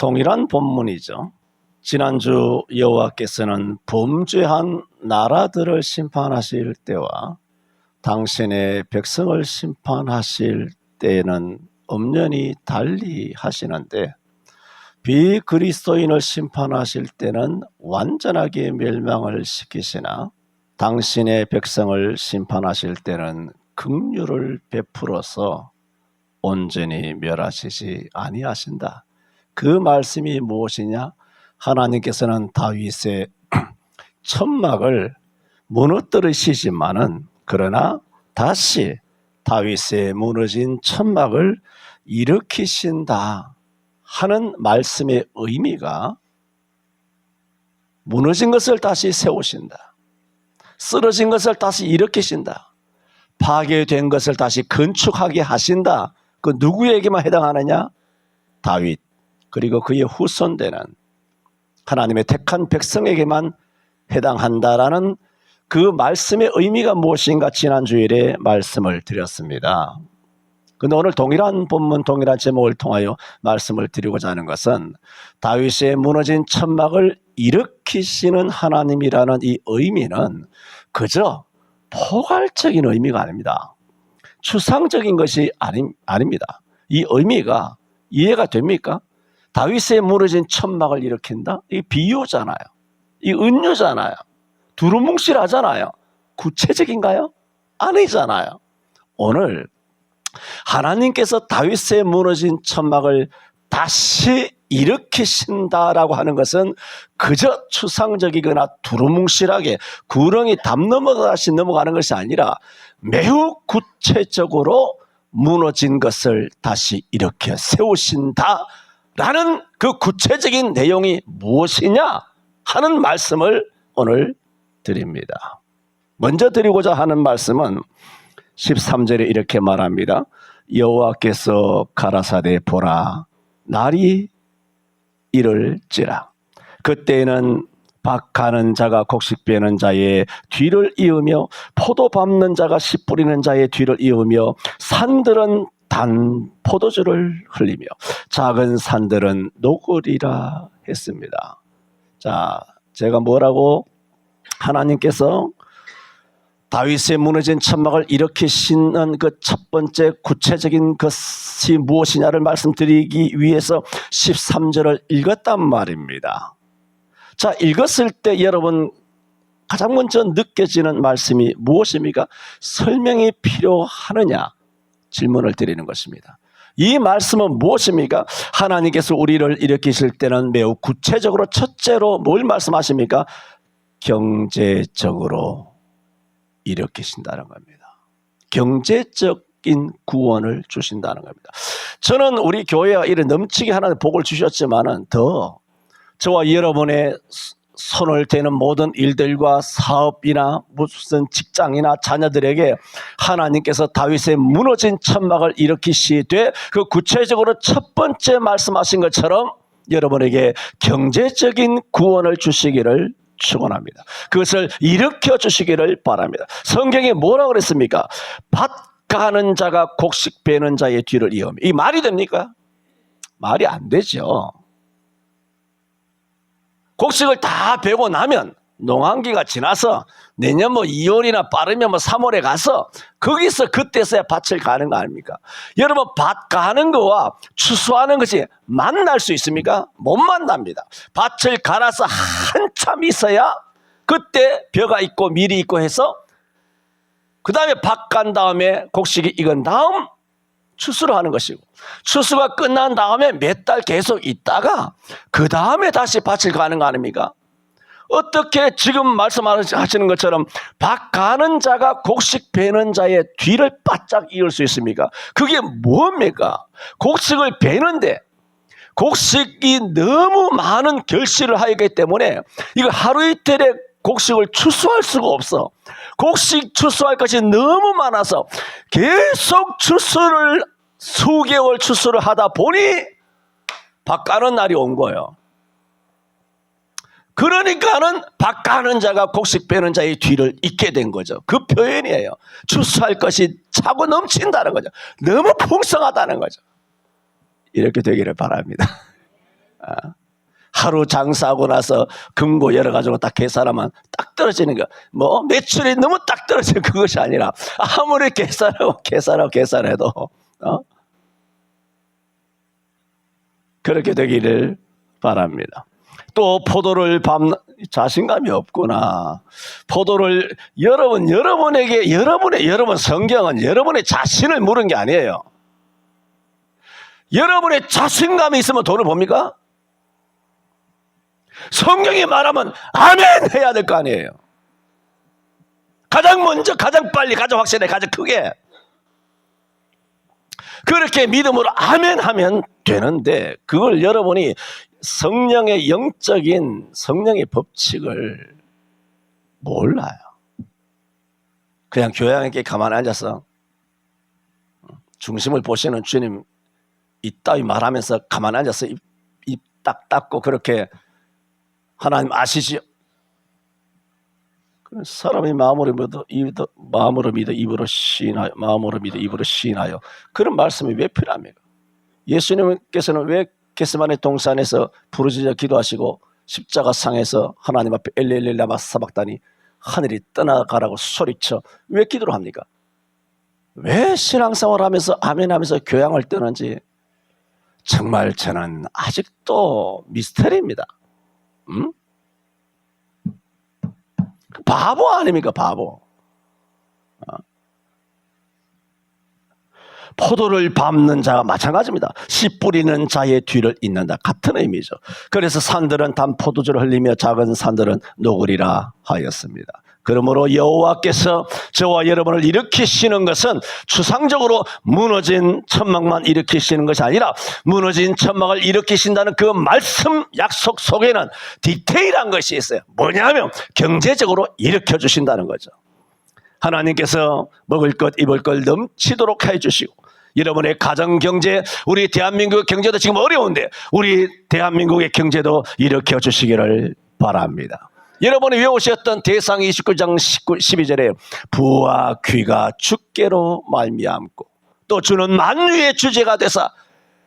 동일한 본문이죠. 지난주 여호와께서는 범죄한 나라들을 심판하실 때와 당신의 백성을 심판하실 때는 엄연히 달리 하시는데, 비그리스도인을 심판하실 때는 완전하게 멸망을 시키시나 당신의 백성을 심판하실 때는 긍휼을 베풀어서 온전히 멸하시지 아니하신다. 그 말씀이 무엇이냐? 하나님께서는 다윗의 천막을 무너뜨리시지만은 그러나 다시 다윗의 무너진 천막을 일으키신다 하는 말씀의 의미가, 무너진 것을 다시 세우신다, 쓰러진 것을 다시 일으키신다, 파괴된 것을 다시 건축하게 하신다. 그 누구에게만 해당하느냐? 다윗 그리고 그의 후손되는 하나님의 택한 백성에게만 해당한다라는 그 말씀의 의미가 무엇인가 지난주일에 말씀을 드렸습니다. 그런데 오늘 동일한 본문, 동일한 제목을 통하여 말씀을 드리고자 하는 것은 다윗의 무너진 천막을 일으키시는 하나님이라는 이 의미는 그저 포괄적인 의미가 아닙니다. 추상적인 것이 아닙니다. 이 의미가 이해가 됩니까? 다윗의 무너진 천막을 일으킨다? 이 비유잖아요. 이 은유잖아요. 두루뭉실하잖아요. 구체적인가요? 아니잖아요. 오늘 하나님께서 다윗의 무너진 천막을 다시 일으키신다라고 하는 것은 그저 추상적이거나 두루뭉실하게 구렁이 담 넘어가시 넘어가는 것이 아니라 매우 구체적으로 무너진 것을 다시 일으켜 세우신다라는 그 구체적인 내용이 무엇이냐 하는 말씀을 오늘 드립니다. 먼저 드리고자 하는 말씀은 13절에 이렇게 말합니다. 여호와께서 가라사대 보라, 날이 이를지라. 그때에는 밭 가는 자가 곡식 베는 자의 뒤를 이으며 포도 밟는 자가 씨 뿌리는 자의 뒤를 이으며 산들은 단 포도주를 흘리며 작은 산들은 녹으리라 했습니다. 자, 제가 뭐라고 하나님께서 다윗의 무너진 천막을 일으키시는 그 첫 번째 구체적인 것이 무엇이냐를 말씀드리기 위해서 13절을 읽었단 말입니다. 자, 읽었을 때 여러분 가장 먼저 느껴지는 말씀이 무엇입니까? 설명이 필요하느냐 질문을 드리는 것입니다. 이 말씀은 무엇입니까? 하나님께서 우리를 일으키실 때는 매우 구체적으로 첫째로 뭘 말씀하십니까? 경제적으로 일으키신다는 겁니다. 경제적인 구원을 주신다는 겁니다. 저는 우리 교회가 이런 넘치게 하나님 복을 주셨지만은 더 저와 여러분의 손을 대는 모든 일들과 사업이나 무슨 직장이나 자녀들에게 하나님께서 다윗의 무너진 천막을 일으키시되 그 구체적으로 첫 번째 말씀하신 것처럼 여러분에게 경제적인 구원을 주시기를 축원합니다. 그것을 일으켜 주시기를 바랍니다. 성경에 뭐라고 그랬습니까? 밭 가는 자가 곡식 베는 자의 뒤를 이으며. 이 말이 됩니까? 말이 안 되죠. 곡식을 다 베고 나면 농한기가 지나서 내년 2월이나 빠르면 3월에 가서 거기서 그때서야 밭을 가는 거 아닙니까? 여러분, 밭 가는 거와 추수하는 것이 만날 수 있습니까? 못 만납니다. 밭을 갈아서 한참 있어야 그때 벼가 있고 밀이 있고 해서 그 다음에 밭 간 다음에 곡식이 익은 다음 추수를 하는 것이고, 추수가 끝난 다음에 몇 달 계속 있다가 그 다음에 다시 밭을 가는 거 아닙니까? 어떻게 지금 말씀하시는 것처럼 밭 가는 자가 곡식 베는 자의 뒤를 바짝 이을 수 있습니까? 그게 뭡니까? 곡식을 베는데 곡식이 너무 많은 결실을 하기 때문에 이거 하루 이틀에 곡식을 추수할 수가 없어. 곡식 추수할 것이 너무 많아서 계속 추수를 수개월 추수를 하다 보니 밭 가는 날이 온 거예요. 그러니까는 밭 가는 자가 곡식 베는 자의 뒤를 잇게 된 거죠. 그 표현이에요. 추수할 것이 차고 넘친다는 거죠. 너무 풍성하다는 거죠. 이렇게 되기를 바랍니다. 하루 장사하고 나서 금고 열어가지고 딱 계산하면 딱 떨어지는 거. 뭐 매출이 너무 딱 떨어지는 그것이 아니라 아무리 계산해도 그렇게 되기를 바랍니다. 또 포도를 자신감이 없구나. 포도를 여러분 성경은 여러분의 자신을 물은 게 아니에요. 여러분의 자신감이 있으면 돈을 봅니까? 성경이 말하면 아멘 해야 될 거 아니에요. 가장 먼저, 가장 빨리, 가장 확실해, 가장 크게. 그렇게 믿음으로 아멘 하면 되는데 그걸 여러분이 성령의 영적인 성령의 법칙을 몰라요. 그냥 교양있게 가만히 앉아서 중심을 보시는 주님 이따위 말하면서 가만히 앉아서 입 딱 닫고 그렇게 하나님 아시지요? 사람이 마음으로 믿어 입으로 시인하여 마음으로 믿어 입으로 시인하여 그런 말씀이 왜 필요합니까? 예수님께서는 왜 겟세마네 동산에서 부르짖어 기도하시고 십자가 상에서 하나님 앞에 엘리 라마 사박다니 하늘이 떠나가라고 소리쳐 왜 기도를 합니까? 왜 신앙생활을 하면서 아멘 하면서 교양을 떠는지 정말 저는 아직도 미스터리입니다. 바보 아닙니까? 바보. 포도를 밟는 자가 마찬가지입니다. 씨 뿌리는 자의 뒤를 잇는다. 같은 의미죠. 그래서 산들은 단 포도주를 흘리며 작은 산들은 녹으리라 하였습니다. 그러므로 여호와께서 저와 여러분을 일으키시는 것은 추상적으로 무너진 천막만 일으키시는 것이 아니라 무너진 천막을 일으키신다는 그 말씀 약속 속에는 디테일한 것이 있어요. 뭐냐면 경제적으로 일으켜 주신다는 거죠. 하나님께서 먹을 것 입을 것 넘치도록 해주시고 여러분의 가정 경제, 우리 대한민국 경제도 지금 어려운데 우리 대한민국의 경제도 일으켜 주시기를 바랍니다. 여러분이 외우셨던 대상 29장 12절에 부와 귀가 주께로 말미암고 또 주는 만유의 주제가 되사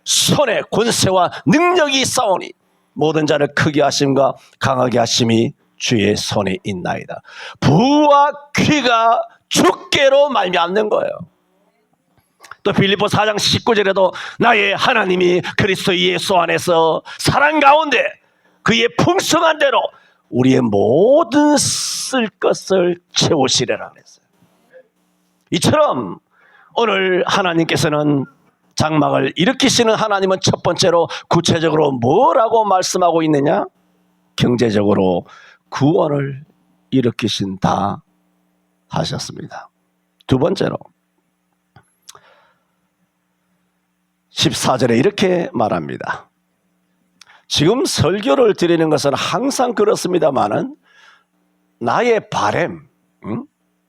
손에 권세와 능력이 싸우니 모든 자를 크게 하심과 강하게 하심이 주의 손에 있나이다. 부와 귀가 주께로 말미암는 거예요. 또 빌립보 4장 19절에도 나의 하나님이 그리스도 예수 안에서 사랑 가운데 그의 풍성한 대로 우리의 모든 쓸 것을 채우시리라 그랬어요. 이처럼 오늘 하나님께서는 장막을 일으키시는 하나님은 첫 번째로 구체적으로 뭐라고 말씀하고 있느냐? 경제적으로 구원을 일으키신다 하셨습니다. 두 번째로 14절에 이렇게 말합니다. 지금 설교를 드리는 것은 항상 그렇습니다만은 나의 바램,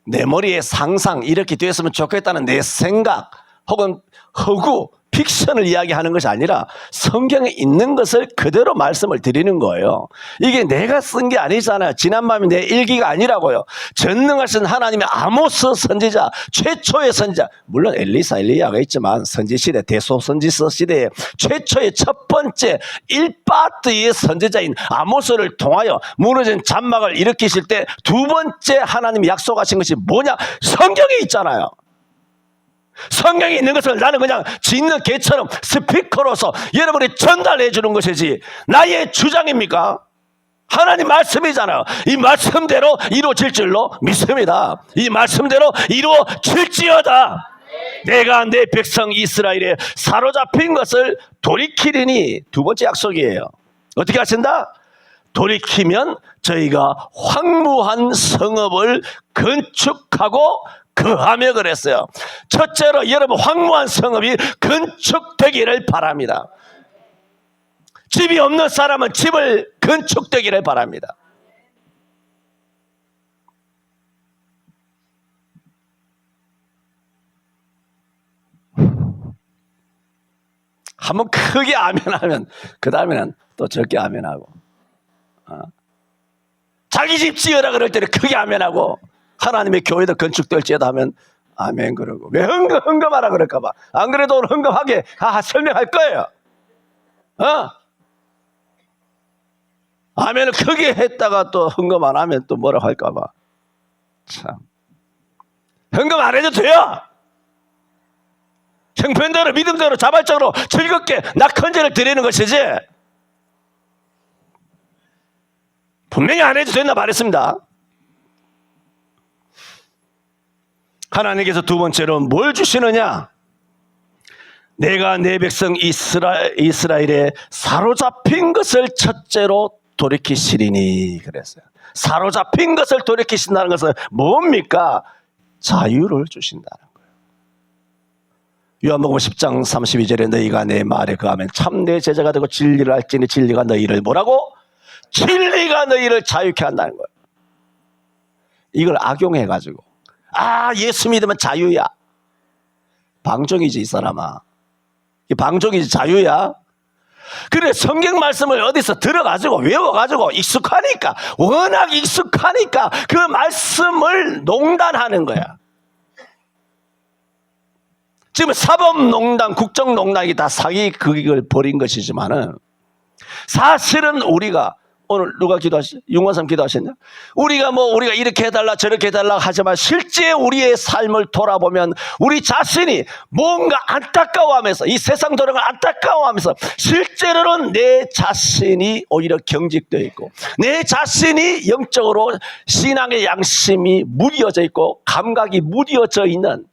내 머리의 상상 이렇게 됐으면 좋겠다는 내 생각 혹은 허구, 픽션을 이야기하는 것이 아니라 성경에 있는 것을 그대로 말씀을 드리는 거예요. 이게 내가 쓴 게 아니잖아요. 지난밤이 내 일기가 아니라고요. 전능하신 하나님의 아모스 선지자, 최초의 선지자, 물론 엘리사, 엘리야가 있지만 선지시대, 대소선지서 시대에 최초의 첫 번째 1파트의 선지자인 아모스를 통하여 무너진 장막을 일으키실 때 두 번째 하나님이 약속하신 것이 뭐냐? 성경에 있잖아요. 성경에 있는 것을 나는 그냥 짖는 개처럼 스피커로서 여러분이 전달해 주는 것이지 나의 주장입니까? 하나님 말씀이잖아요. 이 말씀대로 이루어질 줄로 믿습니다. 이 말씀대로 이루어질지어다. 내가 내 백성 이스라엘에 사로잡힌 것을 돌이키리니 두 번째 약속이에요. 어떻게 하신다? 돌이키면 저희가 황무한 성읍을 건축하고 거하며 그랬어요. 첫째로 여러분 황무한 성읍이 건축되기를 바랍니다. 집이 없는 사람은 집을 건축되기를 바랍니다. 한번 크게 아멘하면 그 다음에는 또 적게 아멘하고 자기 집 지어라 그럴 때는 크게 아멘하고 하나님의 교회도 건축될지어다 하면 아멘 그러고 왜 흥금하라 그럴까 봐. 안 그래도 오늘 흥금하게 설명할 거예요. 아멘을 크게 했다가 또 헌금 안 하면 또 뭐라고 할까 봐. 참. 헌금 안 해도 돼요. 형편대로 믿음대로 자발적으로 즐겁게 낙헌제를 드리는 것이지 분명히 안 해도 된다 말했습니다. 하나님께서 두 번째로 뭘 주시느냐? 내가 내 백성 이스라엘에 사로잡힌 것을 첫째로 돌이키시리니 그랬어요. 사로잡힌 것을 돌이키신다는 것은 뭡니까? 자유를 주신다는 거예요. 요한복음 10장 32절에 너희가 내 말에 거하면 참 내 제자가 되고 진리를 알지니 진리가 너희를 뭐라고? 진리가 너희를 자유케 한다는 거예요. 이걸 악용해가지고 예수 믿으면 자유야. 방종이지 이 사람아. 이 방종이지 자유야. 그래 성경 말씀을 어디서 들어가지고 외워가지고 익숙하니까 워낙 익숙하니까 그 말씀을 농단하는 거야. 지금 사법농단, 국정농단이 다 사기 극을 벌인 것이지만은 사실은 우리가 오늘 누가 기도하시죠? 윤관삼 기도하셨냐? 우리가 이렇게 해달라 저렇게 해달라 하지만 실제 우리의 삶을 돌아보면 우리 자신이 뭔가 안타까워하면서 이 세상 돌아가 안타까워하면서 실제로는 내 자신이 오히려 경직되어 있고 내 자신이 영적으로 신앙의 양심이 무뎌져 있고 감각이 무뎌져 있는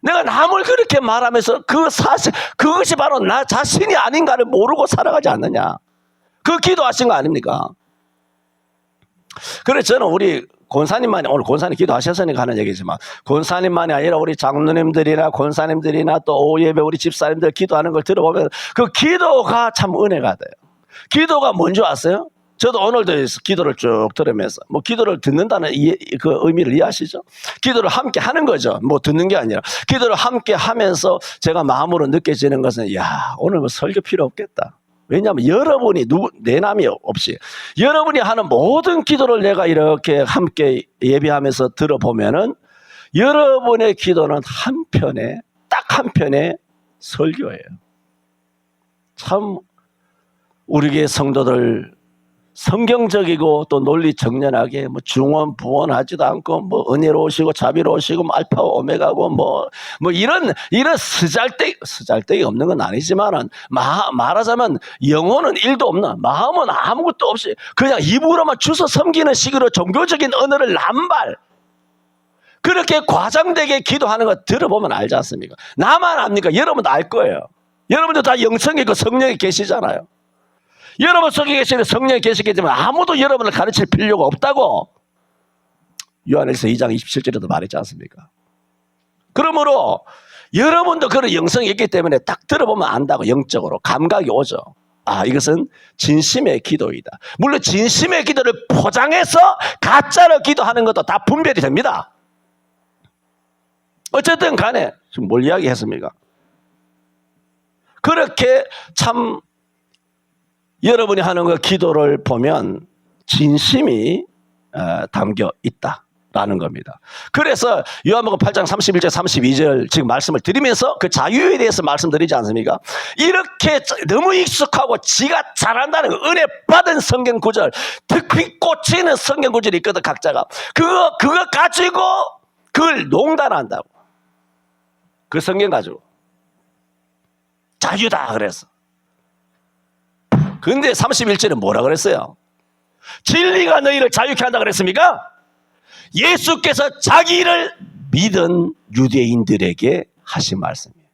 내가 남을 그렇게 말하면서 그 사실 그것이 바로 나 자신이 아닌가를 모르고 살아가지 않느냐. 그 기도하신 거 아닙니까? 그래서 저는 우리 권사님만이 오늘 권사님 기도하셨으니까 하는 얘기지만 권사님만이 아니라 우리 장로님들이나 권사님들이나 또 오예배 우리 집사님들 기도하는 걸 들어보면 그 기도가 참 은혜가 돼요. 기도가 뭔지 아세요? 저도 오늘도 기도를 쭉 들으면서 기도를 듣는다는 그 의미를 이해하시죠? 기도를 함께 하는 거죠. 듣는 게 아니라 기도를 함께 하면서 제가 마음으로 느껴지는 것은 오늘 설교 필요 없겠다. 왜냐하면 여러분이 내 남이 없이 여러분이 하는 모든 기도를 내가 이렇게 함께 예배하면서 들어보면은 여러분의 기도는 딱 한 편의 설교예요. 참 우리 교회 성도들 성경적이고 또 논리 정연하게 중원 부원하지도 않고 은혜로우시고 자비로우시고 알파와 오메가고 이런 쓰잘데기 없는 건 아니지만은 말하자면 영혼은 1도 없나 마음은 아무것도 없이 그냥 입으로만 주워 섬기는 식으로 종교적인 언어를 남발 그렇게 과장되게 기도하는 거 들어보면 알지 않습니까? 나만 압니까? 여러분도 알 거예요. 여러분도 다 영성이 있고 성령이 계시잖아요. 여러분 속에 계시는 성령이 계시기 때문에 아무도 여러분을 가르칠 필요가 없다고 요한일서 2장 27절에도 말했지 않습니까? 그러므로 여러분도 그런 영성이 있기 때문에 딱 들어보면 안다고 영적으로 감각이 오죠. 이것은 진심의 기도이다. 물론 진심의 기도를 포장해서 가짜로 기도하는 것도 다 분별이 됩니다. 어쨌든 간에 지금 뭘 이야기했습니까? 그렇게 참 여러분이 하는 그 기도를 보면 진심이 담겨 있다라는 겁니다. 그래서 요한복음 8장 31절 32절 지금 말씀을 드리면서 그 자유에 대해서 말씀드리지 않습니까? 이렇게 너무 익숙하고 지가 잘한다는 은혜 받은 성경 구절 특히 꽂히는 성경 구절이 있거든 각자가 그거 가지고 그걸 농단한다고 그 성경 가지고 자유다 그래서 근데 31절은 뭐라 그랬어요? 진리가 너희를 자유케 한다 그랬습니까? 예수께서 자기를 믿은 유대인들에게 하신 말씀이에요.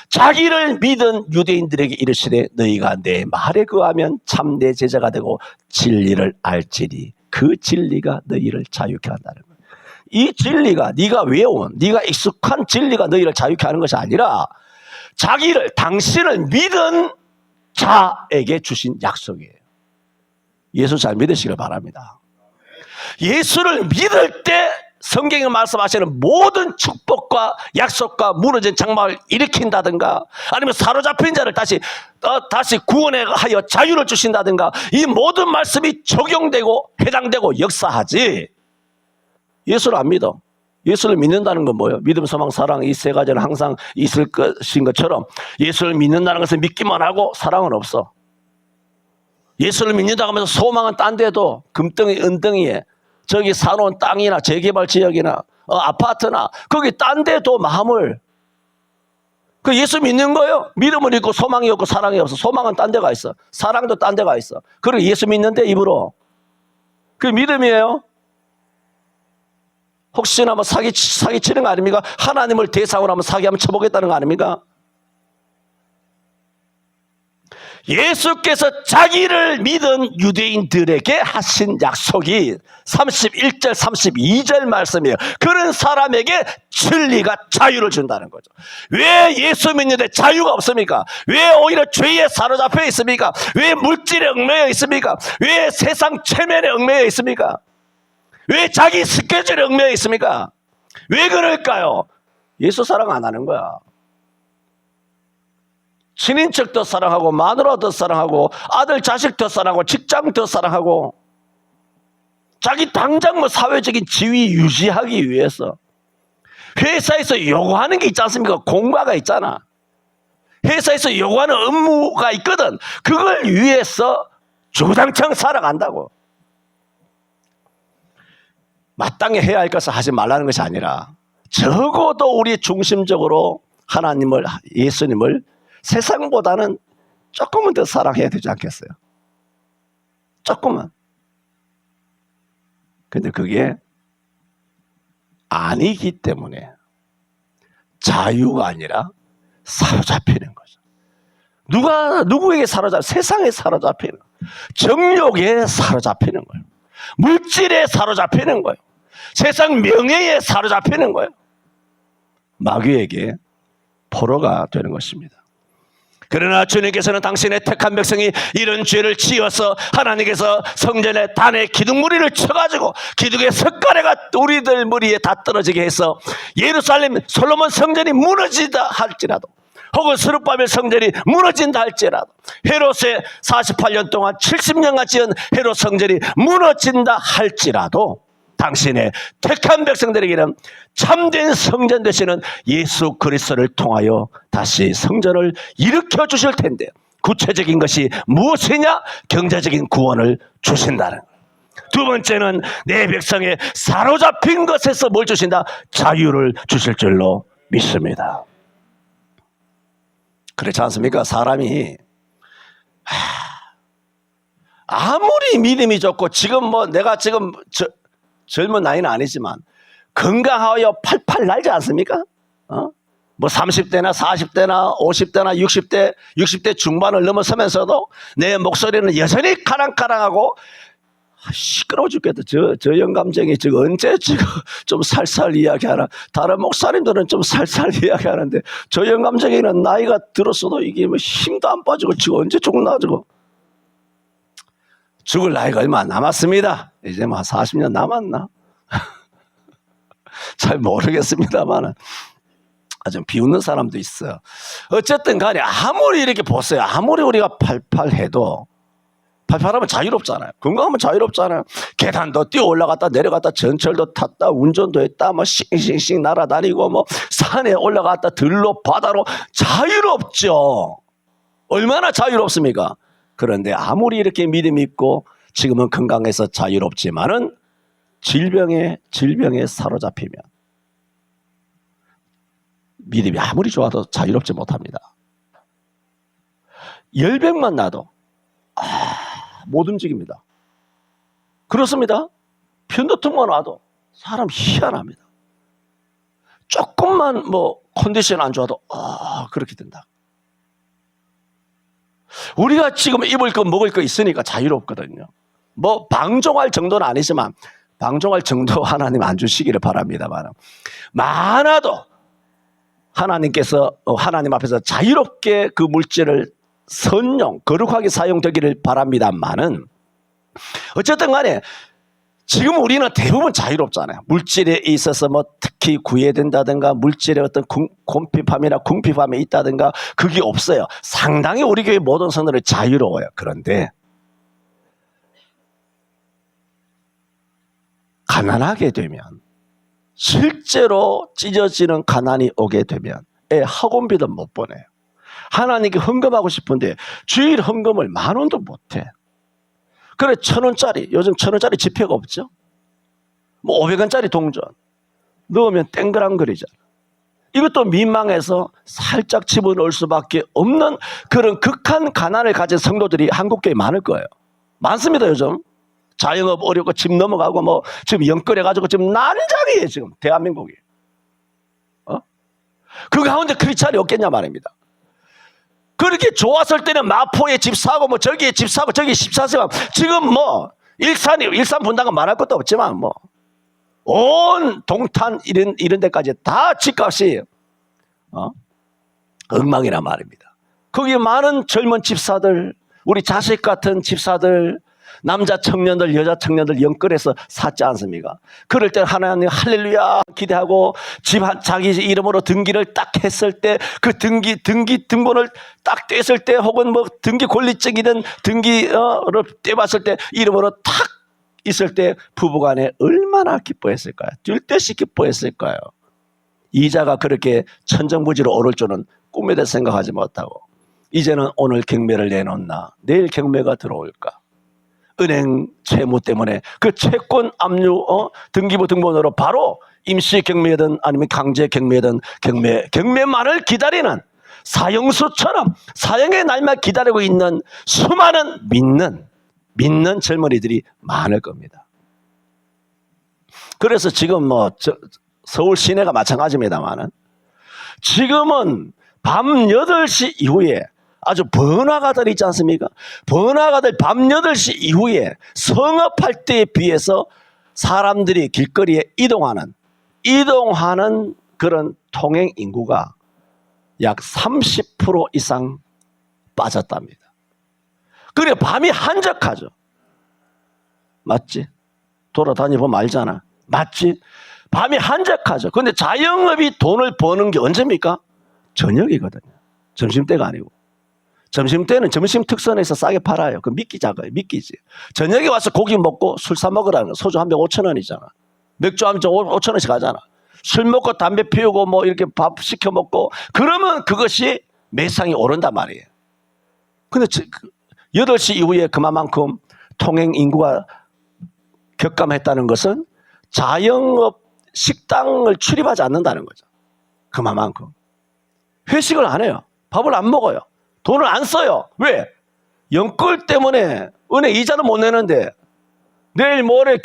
자기를 믿은 유대인들에게 이르시되 너희가 내 말에 거하면 참 내 제자가 되고 진리를 알지니 그 진리가 너희를 자유케 한다는 거예요. 이 진리가 네가 외워온 네가 익숙한 진리가 너희를 자유케 하는 것이 아니라 당신을 믿은 자에게 주신 약속이에요. 예수 잘 믿으시길 바랍니다. 예수를 믿을 때 성경에 말씀하시는 모든 축복과 약속과 무너진 장막을 일으킨다든가 아니면 사로잡힌 자를 다시 구원하여 자유를 주신다든가 이 모든 말씀이 적용되고 해당되고 역사하지 예수를 안 믿어. 예수를 믿는다는 건 뭐예요? 믿음, 소망, 사랑 이 세 가지는 항상 있을 것인 것처럼 예수를 믿는다는 것은 믿기만 하고 사랑은 없어. 예수를 믿는다고 하면서 소망은 딴 데도 금덩이 은덩이에 저기 사놓은 땅이나 재개발 지역이나 아파트나 거기 딴 데도 마음을 그 예수 믿는 거예요. 믿음을 있고 소망이 없고 사랑이 없어. 소망은 딴 데가 있어. 사랑도 딴 데가 있어. 그리고 예수 믿는데 입으로 그게 믿음이에요. 혹시나 뭐 사기치는 거 아닙니까? 하나님을 대상으로 한번 사기 한번 쳐보겠다는 거 아닙니까? 예수께서 자기를 믿은 유대인들에게 하신 약속이 31절 32절 말씀이에요. 그런 사람에게 진리가 자유를 준다는 거죠. 왜 예수 믿는데 자유가 없습니까? 왜 오히려 죄에 사로잡혀 있습니까? 왜 물질에 얽매여 있습니까? 왜 세상 체면에 얽매여 있습니까? 왜 자기 스케줄에 얽매여 있습니까? 왜 그럴까요? 예수 사랑 안 하는 거야. 친인척 더 사랑하고 마누라 더 사랑하고 아들 자식 더 사랑하고 직장 더 사랑하고 자기 당장 뭐 사회적인 지위 유지하기 위해서 회사에서 요구하는 게 있지 않습니까? 공과가 있잖아. 회사에서 요구하는 업무가 있거든. 그걸 위해서 주구장창 살아간다고. 마땅히 해야 할 것을 하지 말라는 것이 아니라 적어도 우리 중심적으로 하나님을 예수님을 세상보다는 조금은 더 사랑해야 되지 않겠어요? 조금은. 근데 그게 아니기 때문에 자유가 아니라 사로잡히는 거죠. 누구에게 사로잡히는? 세상에 사로잡히는 거예요. 정욕에 사로잡히는 거예요. 물질에 사로잡히는 거예요. 세상 명예에 사로잡히는 거예요. 마귀에게 포로가 되는 것입니다. 그러나 주님께서는 당신의 택한 백성이 이런 죄를 지어서 하나님께서 성전의 단에 기둥무리를 쳐가지고 기둥의 석가래가 우리들 머리에 다 떨어지게 해서 예루살렘 솔로몬 성전이 무너지다 할지라도 혹은 스룹바벨 성전이 무너진다 할지라도 헤롯의 48년 동안 70년간 지은 헤롯 성전이 무너진다 할지라도 당신의 택한 백성들에게는 참된 성전 되시는 예수 그리스도를 통하여 다시 성전을 일으켜 주실 텐데 구체적인 것이 무엇이냐? 경제적인 구원을 주신다는 거예요. 두 번째는 내 백성의 사로잡힌 것에서 뭘 주신다? 자유를 주실 줄로 믿습니다. 그렇지 않습니까? 사람이 아무리 믿음이 좋고 지금 뭐 내가 지금 젊은 나이는 아니지만 건강하여 팔팔 날지 않습니까? 뭐 30대나 40대나 50대나 60대 중반을 넘어서면서도 내 목소리는 여전히 카랑카랑하고 시끄러워 죽겠다. 저 영감쟁이 지금 언제 지금 좀 살살 이야기하나. 다른 목사님들은 좀 살살 이야기하는데 저 영감쟁이는 나이가 들었어도 이게 뭐 힘도 안 빠지고 지금 언제 죽나 저거. 죽을 나이가 얼마 안 남았습니다. 이제 뭐 40년 남았나? 잘 모르겠습니다만 좀 비웃는 사람도 있어요. 어쨌든 간에 아무리 이렇게 보세요. 아무리 우리가 팔팔해도 팔팔하면 자유롭잖아요. 건강하면 자유롭잖아요. 계단도 뛰어 올라갔다 내려갔다 전철도 탔다 운전도 했다 뭐 싱싱싱 날아다니고 뭐 산에 올라갔다 들로 바다로 자유롭죠. 얼마나 자유롭습니까? 그런데 아무리 이렇게 믿음이 있고 지금은 건강해서 자유롭지만은 질병에 사로잡히면 믿음이 아무리 좋아도 자유롭지 못합니다. 열병만 나도 못 움직입니다. 그렇습니다. 편도통만 와도 사람 희한합니다. 조금만 뭐 컨디션 안 좋아도 그렇게 된다. 우리가 지금 입을 거 먹을 거 있으니까 자유롭거든요. 뭐 방종할 정도는 아니지만 방종할 정도 하나님 안 주시기를 바랍니다만 많아도 하나님께서 하나님 앞에서 자유롭게 그 물질을 선용 거룩하게 사용되기를 바랍니다만은 어쨌든 간에 지금 우리는 대부분 자유롭잖아요. 물질에 있어서 뭐 특히 구애된다든가 물질에 어떤 곰핍함이나 궁핍함이 있다든가 그게 없어요. 상당히 우리 교회 모든 성도들이 자유로워요. 그런데 가난하게 되면 실제로 찢어지는 가난이 오게 되면 애 학원비도 못 보내요. 하나님께 헌금하고 싶은데 주일 헌금을 10,000원도 못해. 그래 1,000원짜리, 요즘 1,000원짜리 지폐가 없죠. 뭐 500원짜리 동전 넣으면 땡그랑거리잖아. 이것도 민망해서 살짝 집어넣을 수밖에 없는 그런 극한 가난을 가진 성도들이 한국교회에 많을 거예요. 많습니다. 요즘 자영업 어렵고 집 넘어가고 뭐 지금 영끌해가지고 지금 난장이에요. 지금 대한민국이. 그 가운데 크리스찬이 없겠냐 말입니다. 그렇게 좋았을 때는 마포에 집 사고 뭐 저기에 집 사고 저기에 집 사서 지금 뭐 일산 분당은 말할 것도 없지만 뭐 온 동탄 이런 데까지 다 집값이 엉망이란 말입니다. 거기 많은 젊은 집사들, 우리 자식 같은 집사들, 남자 청년들, 여자 청년들 영끌해서 샀지 않습니까? 그럴 때 하나님 할렐루야 기대하고 자기 이름으로 등기를 딱 했을 때 그 등본을 딱 떼었을 때 혹은 뭐 등기 권리증이든 등기를 떼봤을 때 이름으로 탁 있을 때 부부간에 얼마나 기뻐했을까요? 뛸 듯이 기뻐했을까요? 이자가 그렇게 천정부지로 오를 줄은 꿈에도 생각하지 못하고 이제는 오늘 경매를 내놓나 내일 경매가 들어올까? 은행 채무 때문에 그 채권 압류 등기부 등본으로 바로 임시 경매든 아니면 강제 경매든 경매만을 기다리는 사형수처럼 사형의 날만 기다리고 있는 수많은 믿는 젊은이들이 많을 겁니다. 그래서 지금 뭐 서울 시내가 마찬가지입니다만은 지금은 밤 8시 이후에 아주 번화가들 있지 않습니까? 번화가들 밤 8시 이후에 성업할 때에 비해서 사람들이 길거리에 이동하는 그런 통행 인구가 약 30% 이상 빠졌답니다. 그래 밤이 한적하죠. 맞지? 돌아다니보면 알잖아. 맞지? 밤이 한적하죠. 그런데 자영업이 돈을 버는 게 언제입니까? 저녁이거든요. 점심때가 아니고. 점심때는 점심 특선에서 싸게 팔아요. 그 미끼자가요. 미끼지. 저녁에 와서 고기 먹고 술 사 먹으라는 거. 소주 한 병 5,000원이잖아. 맥주 한 병 5,000원씩 하잖아. 술 먹고 담배 피우고 뭐 이렇게 밥 시켜 먹고 그러면 그것이 매상이 오른단 말이에요. 근데 8시 이후에 그만큼 통행 인구가 격감했다는 것은 자영업 식당을 출입하지 않는다는 거죠. 그만큼. 회식을 안 해요. 밥을 안 먹어요. 돈을 안 써요. 왜? 연끌 때문에 은행 이자는 못 내는데 내일 모레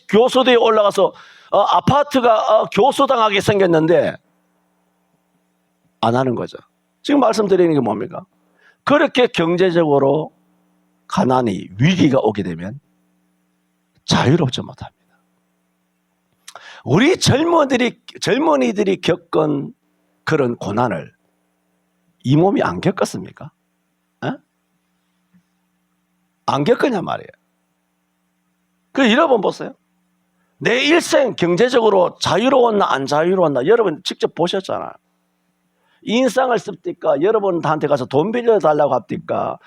교수대에 올라가서 아파트가 교수당하게 생겼는데 안 하는 거죠. 지금 말씀드리는 게 뭡니까? 그렇게 경제적으로 가난이 위기가 오게 되면 자유롭지 못합니다. 우리 젊은이들이 겪은 그런 고난을 이 몸이 안 겪었습니까? 안 겪었냐 말이에요. 그 여러분 보세요. 내 일생 경제적으로 자유로웠나 안 자유로웠나 여러분 직접 보셨잖아요. 인상을 씁니까? 여러분한테 가서 돈 빌려달라고 합니까?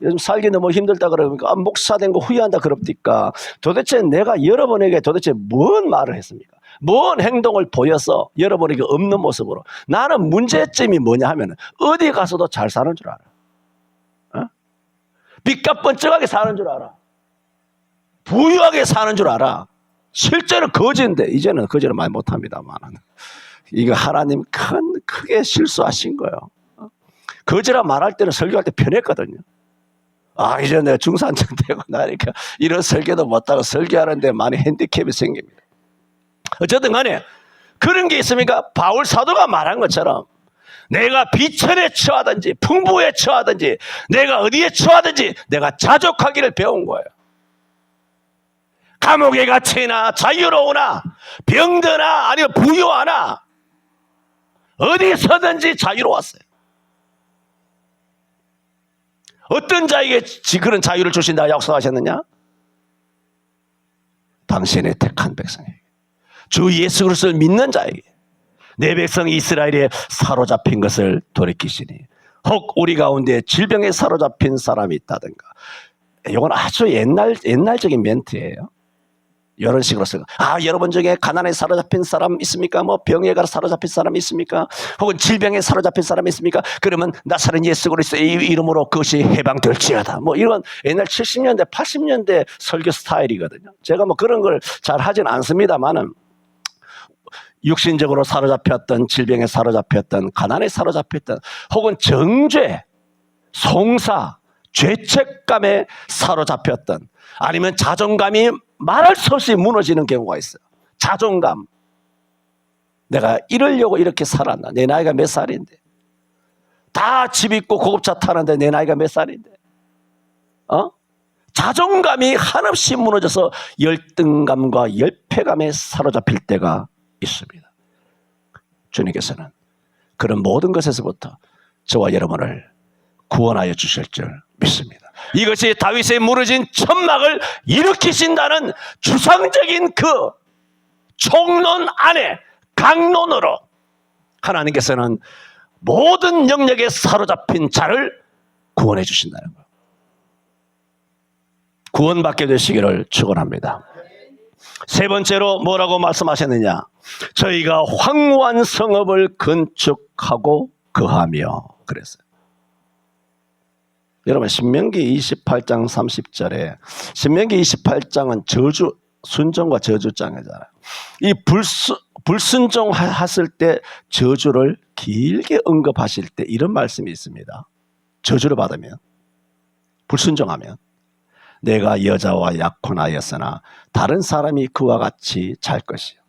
요즘 살기 너무 힘들다 그러니까 목사 된 거 후회한다 그럽니까? 도대체 내가 여러분에게 도대체 뭔 말을 했습니까? 뭔 행동을 보여서 여러분에게 없는 모습으로 나는 문제점이 뭐냐 하면 어디 가서도 잘 사는 줄 알아. 빚값 번쩍하게 사는 줄 알아. 부유하게 사는 줄 알아. 실제로 거지인데 이제는 거지를 많이 못합니다만 이거 하나님 크게 실수하신 거예요. 거지라 말할 때는 설교할 때 편했거든요. 이제 내가 중산층 되고 나니까 이런 설교도 못하고 설교하는데 많이 핸디캡이 생깁니다. 어쨌든 간에 그런 게 있습니까? 바울 사도가 말한 것처럼 내가 비천에 처하든지 풍부에 처하든지 내가 어디에 처하든지 내가 자족하기를 배운 거예요. 감옥에 갇히나 자유로우나 병드나 아니면 부유하나 어디서든지 자유로웠어요. 어떤 자에게 그런 자유를 주신다고 약속하셨느냐? 당신의 택한 백성에게, 주 예수 그리스도를 믿는 자에게, 내 백성 이스라엘에 사로잡힌 것을 돌이키시니 혹 우리 가운데 질병에 사로잡힌 사람이 있다든가. 이건 아주 옛날적인 멘트예요. 이런 식으로 쓰고, 여러분 중에 가난에 사로잡힌 사람 있습니까? 뭐 병에 가서 사로잡힌 사람 있습니까? 혹은 질병에 사로잡힌 사람 있습니까? 그러면 나사렛 예수 그리스도의 이름으로 그것이 해방될지어다. 뭐 이런 옛날 70년대, 80년대 설교 스타일이거든요. 제가 뭐 그런 걸 잘 하진 않습니다만은, 육신적으로 사로잡혔던, 질병에 사로잡혔던, 가난에 사로잡혔던, 혹은 정죄, 송사, 죄책감에 사로잡혔던, 아니면 자존감이 말할 수 없이 무너지는 경우가 있어요. 자존감. 내가 이러려고 이렇게 살았나? 내 나이가 몇 살인데? 다 집 있고 고급차 타는데 내 나이가 몇 살인데? 자존감이 한없이 무너져서 열등감과 열패감에 사로잡힐 때가 있습니다. 주님께서는 그런 모든 것에서부터 저와 여러분을 구원하여 주실 줄 믿습니다. 이것이 다윗의 무너진 천막을 일으키신다는 추상적인 그 총론 안에 강론으로 하나님께서는 모든 영역에 사로잡힌 자를 구원해 주신다는 거예요. 구원받게 되시기를 축원합니다. 세 번째로 뭐라고 말씀하셨느냐? 저희가 황무한 성읍을 건축하고 거하며 그랬어요. 여러분 신명기 28장 30절에, 신명기 28장은 저주, 순종과 저주장이잖아요. 이 불순종하실 때 저주를 길게 언급하실 때 이런 말씀이 있습니다. 저주를 받으면, 불순종하면 내가 여자와 약혼하였으나 다른 사람이 그와 같이 잘 것이요.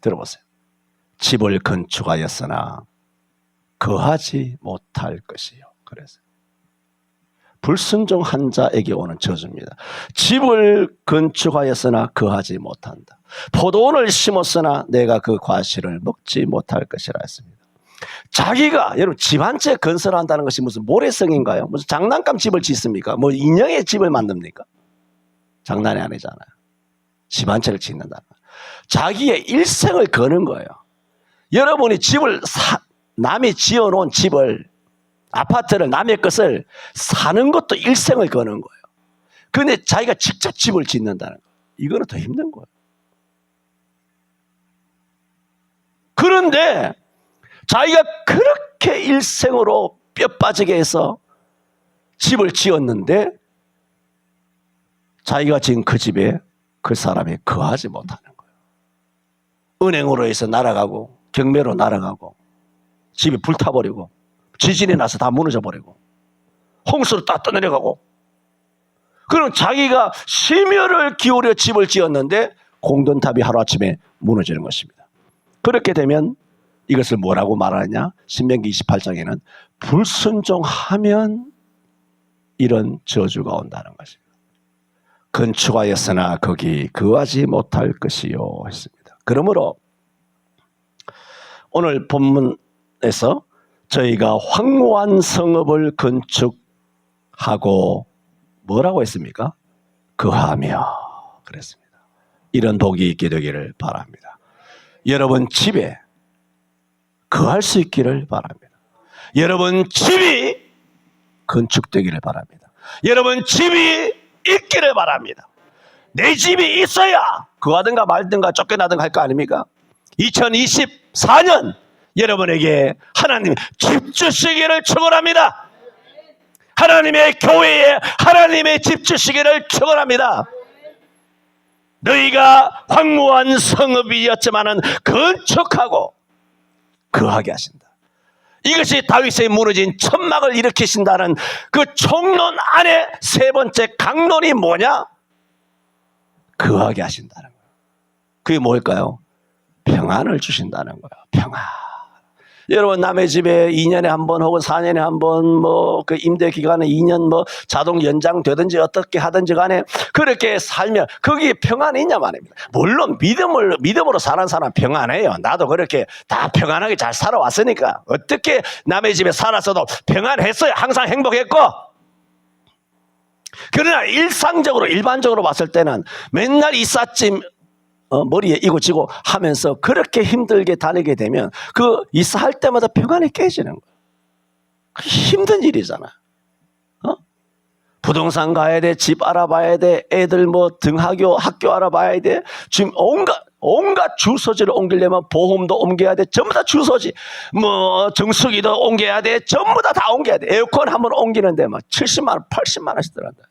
들어보세요. 집을 건축하였으나 거하지 못할 것이요. 그래서 불순종한 자에게 오는 저주입니다. 집을 건축하였으나 거하지 못한다. 포도원을 심었으나 내가 그 과실을 먹지 못할 것이라 했습니다. 자기가, 여러분, 집 한 채 건설한다는 것이 무슨 모래성인가요? 무슨 장난감 집을 짓습니까? 뭐 인형의 집을 만듭니까? 장난이 아니잖아요. 집 한 채를 짓는다는 거예요. 자기의 일생을 거는 거예요. 여러분이 집을 남이 지어놓은 집을, 아파트를, 남의 것을 사는 것도 일생을 거는 거예요. 그런데 자기가 직접 집을 짓는다는 거예요. 이거는 더 힘든 거예요. 그런데 자기가 그렇게 일생으로 뼈 빠지게 해서 집을 지었는데 자기가 지은 그 집에 그 사람이 거하지 못하는 거예요. 은행으로 해서 날아가고 경매로 날아가고 집이 불타버리고 지진이 나서 다 무너져버리고 홍수로 다 떠내려가고, 그럼 자기가 심혈을 기울여 집을 지었는데 공든탑이 하루아침에 무너지는 것입니다. 그렇게 되면 이것을 뭐라고 말하느냐? 신명기 28장에는 불순종하면 이런 저주가 온다는 것입니다. 건축하였으나 거기 거하지 못할 것이요 했습니다. 그러므로 오늘 본문에서 저희가 황무한 성읍을 건축하고 뭐라고 했습니까? 거하며 그랬습니다. 이런 복이 있게 되기를 바랍니다. 여러분 집에 거할 수 있기를 바랍니다. 여러분 집이 건축되기를 바랍니다. 여러분 집이 있기를 바랍니다. 내 집이 있어야 거하든가 말든가 쫓겨나든가 할 거 아닙니까? 2024년 여러분에게 하나님 집 주시기를 축원합니다. 하나님의 교회에 하나님의 집 주시기를 축원합니다. 너희가 황무한 성읍이었지만은 건축하고 거하게 하신다. 이것이 다윗의 무너진 천막을 일으키신다는 그 총론 안에 세 번째 강론이 뭐냐? 거하게 하신다는 거예요. 그게 뭘까요? 평안을 주신다는 거예요. 평안. 여러분 남의 집에 2년에 한 번 혹은 4년에 한 번 뭐 그 임대 기간에 2년 뭐 자동 연장되든지 어떻게 하든지 간에 그렇게 살면 거기에 평안이 있냐 말입니다. 물론 믿음으로 사는 사람 평안해요. 나도 그렇게 다 평안하게 잘 살아왔으니까 어떻게 남의 집에 살았어도 평안했어요. 항상 행복했고. 그러나 일반적으로 봤을 때는 맨날 이삿짐 머리에 이고 지고 하면서 그렇게 힘들게 다니게 되면 그 이사할 때마다 평안이 깨지는 거예요. 힘든 일이잖아. 부동산 가야 돼, 집 알아봐야 돼, 애들 뭐 학교 알아봐야 돼. 지금 온갖 주소지를 옮기려면 보험도 옮겨야 돼. 전부 다 주소지. 뭐 정수기도 옮겨야 돼. 전부 다 옮겨야 돼. 에어컨 한번 옮기는데 막 70만 원, 80만 원씩 들어간다.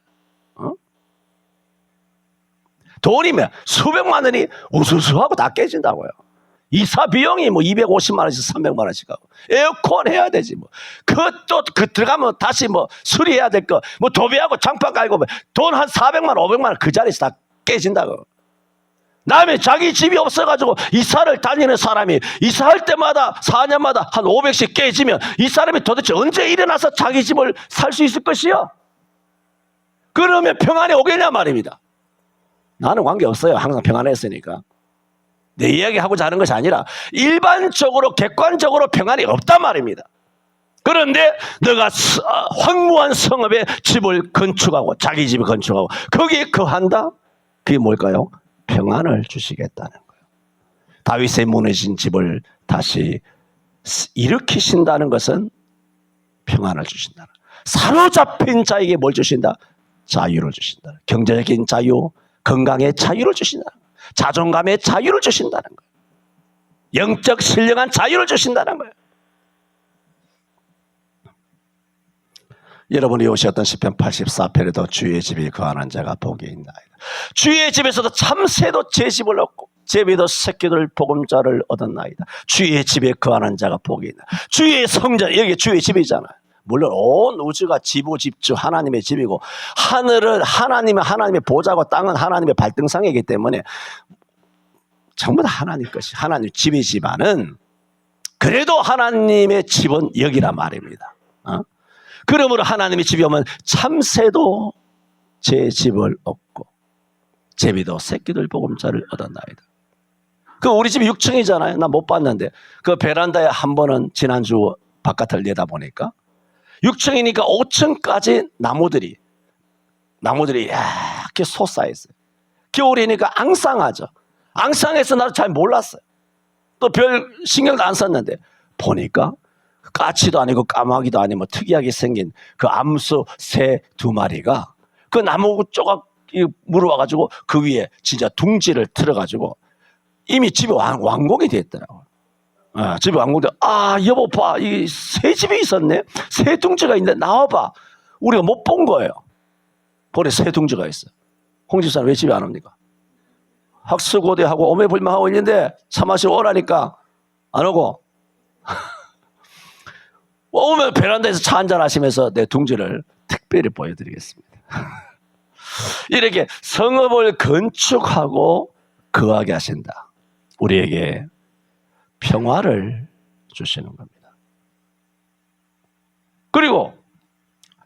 돈이면 수백만 원이 우수수하고 다 깨진다고요. 이사 비용이 뭐 250만 원씩 300만 원씩 하고 에어컨 해야 되지 뭐. 그것도 들어가면 다시 뭐 수리해야 될 거 뭐 도배하고 장판 깔고 돈 한 400만 원 500만 원 그 자리에서 다 깨진다고. 남의 자기 집이 없어가지고 이사를 다니는 사람이 이사할 때마다 4년마다 한 500씩 깨지면 이 사람이 도대체 언제 일어나서 자기 집을 살 수 있을 것이요? 그러면 평안이 오겠냐 말입니다. 나는 관계없어요. 항상 평안했으니까. 내 이야기하고자 하는 것이 아니라 일반적으로 객관적으로 평안이 없단 말입니다. 그런데 너가 황무한 성읍에 집을 건축하고 자기 집을 건축하고 거기에 거한다? 그게 뭘까요? 평안을 주시겠다는 거예요. 다윗의 무너진 집을 다시 일으키신다는 것은 평안을 주신다. 사로잡힌 자에게 뭘 주신다? 자유를 주신다. 경제적인 자유, 건강의 자유를 주신다. 자존감의 자유를 주신다는 거예요. 영적 신령한 자유를 주신다는 거예요. 여러분이 오셨던 시편 84편에도 주의 집에 거하는 자가 복이 있나이다. 주의 집에서도 참새도 제 집을 얻고 제비도 새끼들 보금자를 얻었나이다. 주의 집에 거하는 자가 복이 있나. 주의 성전, 여기 주의 집이잖아요. 물론 온 우주가 지부집주 하나님의 집이고 하늘은 하나님의 보좌고 땅은 하나님의 발등상이기 때문에 전부 다 하나님 것이 하나님 집이지만은 그래도 하나님의 집은 여기라 말입니다. 그러므로 하나님의 집이 오면 참새도 제 집을 얻고 제비도 새끼들 보금자를 얻었나이다. 그 우리 집이 6층이잖아요. 나 못 봤는데 그 베란다에 한 번은 지난주 바깥을 내다보니까 6층이니까 5층까지 나무들이 이렇게 솟아있어요. 겨울이니까 앙상하죠. 앙상해서 나도 잘 몰랐어요. 또 별 신경도 안 썼는데 보니까 까치도 아니고 까마귀도 아니고 뭐 특이하게 생긴 그 암수 새 2마리가 그 나무 조각 물어와가지고 그 위에 진짜 둥지를 틀어가지고 이미 집이 완공이 됐더라고요. 집이 완공돼. 여보 봐, 이 새 집이 있었네. 새 둥지가 있는데 나와봐. 우리가 못 본 거예요. 볼에 새 둥지가 있어. 홍 집사는 왜 집에 안 옵니까? 학수고대하고 오매불망하고 있는데 차 마시러 오라니까 안 오고 오면 베란다에서 차 한잔 하시면서 내 둥지를 특별히 보여드리겠습니다. 이렇게 성읍을 건축하고 거하게 하신다. 우리에게 평화를 주시는 겁니다. 그리고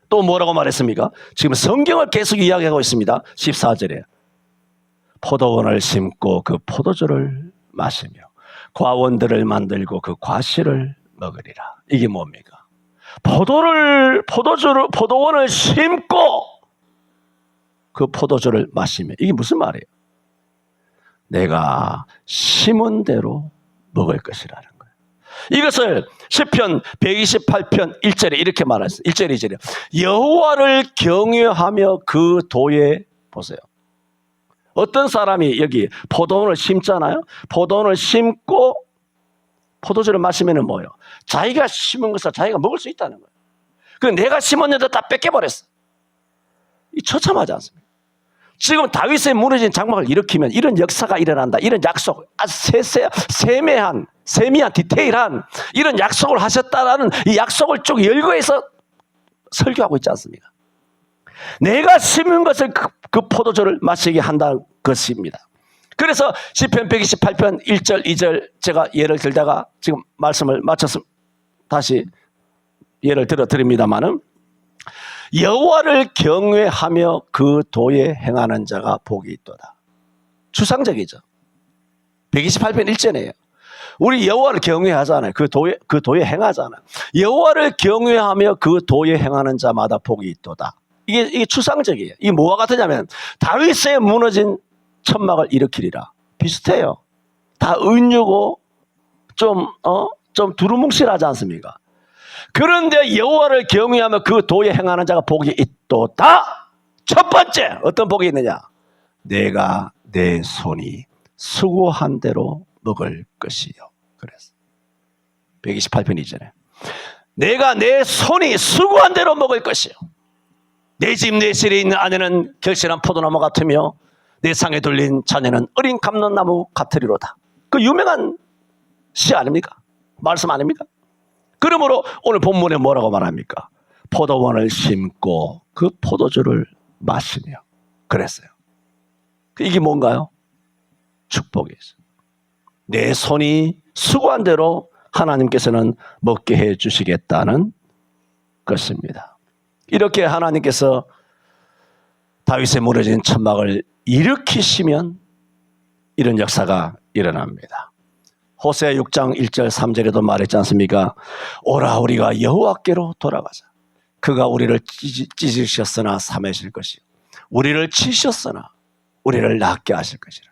또 뭐라고 말했습니까? 지금 성경을 계속 이야기하고 있습니다. 14절에 포도원을 심고 그 포도주를 마시며 과원들을 만들고 그 과실을 먹으리라. 이게 뭡니까? 포도원을 심고 그 포도주를 마시며 이게 무슨 말이에요? 내가 심은 대로 먹을 것이라는 거예요. 이것을 시편 128편 1절에 이렇게 말했어요. 1절 2절에 여호와를 경외하며 그 도에 보세요. 어떤 사람이 여기 포도원을 심잖아요. 포도원을 심고 포도주를 마시면 뭐예요? 자기가 심은 것을 자기가 먹을 수 있다는 거예요. 그 내가 심었는데 다 뺏겨버렸어. 이 처참하지 않습니까? 지금 다윗의 무너진 장막을 일으키면 이런 역사가 일어난다. 이런 약속, 아주 세미한 디테일한 이런 약속을 하셨다라는 이 약속을 쭉 열거해서 설교하고 있지 않습니까? 내가 심은 것을 그 포도주를 마시게 한다는 것입니다. 그래서 시편 128편 1절 2절 제가 예를 들다가 지금 말씀을 마쳤습니다. 다시 예를 들어 드립니다마는 여호와를 경외하며 그 도에 행하는 자가 복이 있도다. 추상적이죠. 128편 1절이에요. 우리 여호와를 경외하잖아요. 그 도에 행하잖아요. 여호와를 경외하며 그 도에 행하는 자마다 복이 있도다. 이게 추상적이에요. 이게 뭐와 같으냐면 다윗의 무너진 천막을 일으키리라. 비슷해요. 다 은유고 좀 두루뭉실하지 않습니까? 그런데 여호와를 경외하며 그 도에 행하는 자가 복이 있도다. 첫 번째 어떤 복이 있느냐? 내가 내 손이 수고한 대로 먹을 것이요. 그래서 128편 이전에 내가 내 손이 수고한 대로 먹을 것이요. 내 집 내 실에 있는 아내는 결실한 포도나무 같으며 내 상에 둘린 자녀는 어린 감론나무 같으리로다. 그 유명한 시 아닙니까? 말씀 아닙니까? 그러므로 오늘 본문에 뭐라고 말합니까? 포도원을 심고 그 포도주를 마시며 그랬어요. 이게 뭔가요? 축복이죠. 내 손이 수고한 대로 하나님께서는 먹게 해 주시겠다는 것입니다. 이렇게 하나님께서 다윗의 무너진 천막을 일으키시면 이런 역사가 일어납니다. 호세아 6장 1절 3절에도 말했지 않습니까? 오라 우리가 여호와께로 돌아가자. 그가 우리를 찢으셨으나 삼으실 것이요 우리를 치셨으나 우리를 낫게 하실 것이라.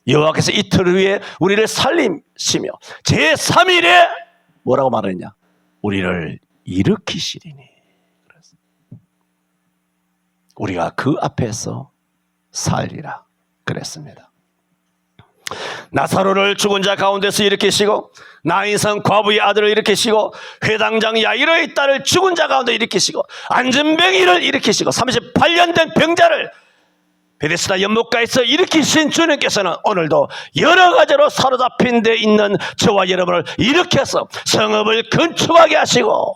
여호와께서 이틀 후에 우리를 살리시며 제3일에 뭐라고 말했냐? 우리를 일으키시리니. 그래서 우리가 그 앞에서 살리라 그랬습니다. 나사로를 죽은 자 가운데서 일으키시고 나인성 과부의 아들을 일으키시고 회당장 야이로의 딸을 죽은 자 가운데 일으키시고 안전병이를 일으키시고 38년 된 병자를 베데스다 연못가에서 일으키신 주님께서는 오늘도 여러 가지로 사로잡힌 데 있는 저와 여러분을 일으켜서 성읍을 건축하게 하시고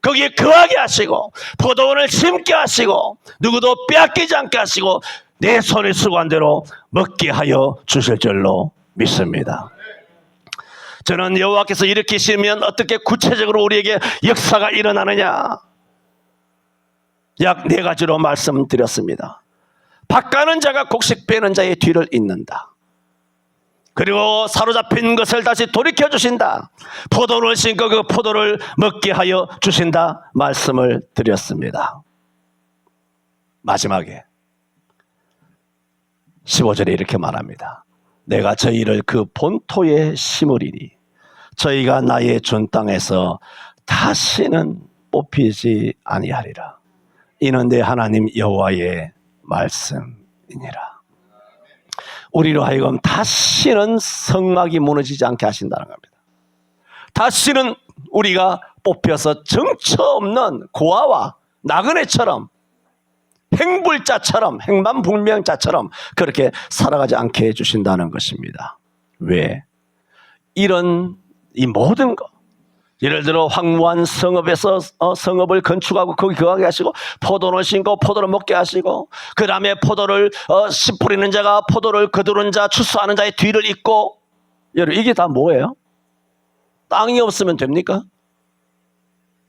거기에 거하게 하시고 포도원을 심게 하시고 누구도 빼앗기지 않게 하시고 내 손에 수고한 대로 먹게 하여 주실 줄로 믿습니다. 저는 여호와께서 일으키시면 어떻게 구체적으로 우리에게 역사가 일어나느냐? 약 4가지로 말씀드렸습니다. 밭가는 자가 곡식 베는 자의 뒤를 잇는다. 그리고 사로잡힌 것을 다시 돌이켜 주신다. 포도를 심고 그 포도를 먹게 하여 주신다 말씀을 드렸습니다. 마지막에 15절에 이렇게 말합니다. 내가 저희를 그 본토에 심으리니 저희가 나의 준 땅에서 다시는 뽑히지 아니하리라. 이는 내 하나님 여호와의 말씀이니라. 우리로 하여금 다시는 성막이 무너지지 않게 하신다는 겁니다. 다시는 우리가 뽑혀서 정처 없는 고아와 나그네처럼 행불자처럼 행방불명자처럼 그렇게 살아가지 않게 해주신다는 것입니다. 왜? 이런 이 모든 것, 예를 들어 황무한 성읍에서 성읍을 건축하고 거기 거하게 하시고 포도를 심고 포도를 먹게 하시고 그 다음에 포도를 씨 뿌리는 자가 포도를 거두는 자 추수하는 자의 뒤를 잇고, 여러분 이게 다 뭐예요? 땅이 없으면 됩니까?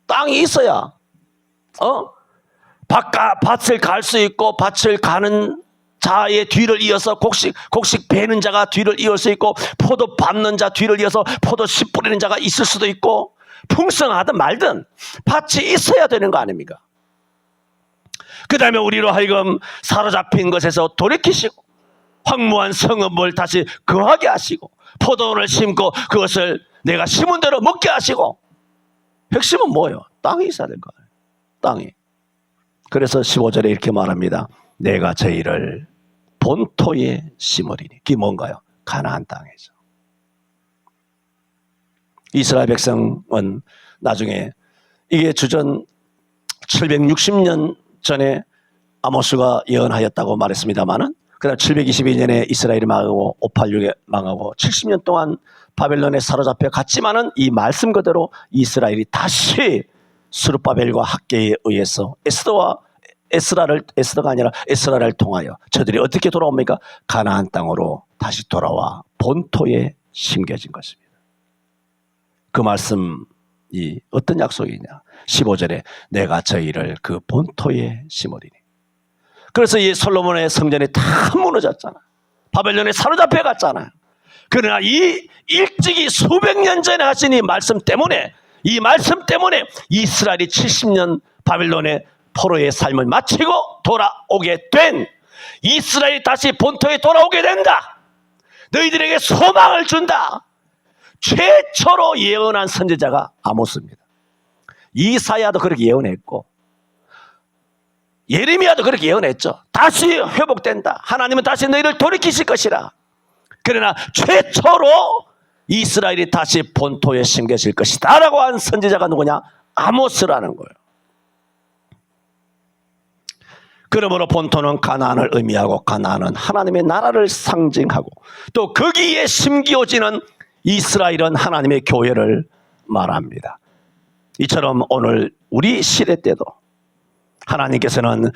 땅이 있어야 밭을 갈 수 있고 밭을 가는 자의 뒤를 이어서 곡식 베는 자가 뒤를 이을 수 있고 포도 밟는 자 뒤를 이어서 포도 씨 뿌리는 자가 있을 수도 있고 풍성하든 말든 밭이 있어야 되는 거 아닙니까? 그 다음에 우리로 하여금 사로잡힌 것에서 돌이키시고 황무한 성읍을 다시 거하게 하시고 포도원을 심고 그것을 내가 심은 대로 먹게 하시고, 핵심은 뭐예요? 땅이 있어야 될 거예요. 땅이. 그래서 15절에 이렇게 말합니다. 내가 저희를 본토에 심으리니. 그게 뭔가요? 가나안 땅이죠. 이스라엘 백성은 나중에 이게 주전 760년 전에 아모스가 예언하였다고 말했습니다만은 그다음 722년에 이스라엘이 망하고 586에 망하고 70년 동안 바벨론에 사로잡혀 갔지만은 이 말씀 그대로 이스라엘이 다시 스룹바벨과 학개에 의해서 에스라가 아니라 에스라를 통하여 저들이 어떻게 돌아옵니까? 가나안 땅으로 다시 돌아와 본토에 심겨진 것입니다. 그 말씀이 어떤 약속이냐? 15절에 내가 저희를 그 본토에 심으리니. 그래서 이 솔로몬의 성전이 다 무너졌잖아. 바벨론에 사로잡혀 갔잖아요. 그러나 이 일찍이 수백 년 전에 하신 이 말씀 때문에 이스라엘이 70년 바벨론의 포로의 삶을 마치고 돌아오게 된, 이스라엘이 다시 본토에 돌아오게 된다. 너희들에게 소망을 준다. 최초로 예언한 선지자가 아모스입니다. 이사야도 그렇게 예언했고 예레미야도 그렇게 예언했죠. 다시 회복된다. 하나님은 다시 너희를 돌이키실 것이라. 그러나 최초로 이스라엘이 다시 본토에 심겨질 것이다 라고 한 선지자가 누구냐? 아모스라는 거예요. 그러므로 본토는 가나안을 의미하고 가나안은 하나님의 나라를 상징하고 또 거기에 심기어지는 이스라엘은 하나님의 교회를 말합니다. 이처럼 오늘 우리 시대 때도 하나님께서는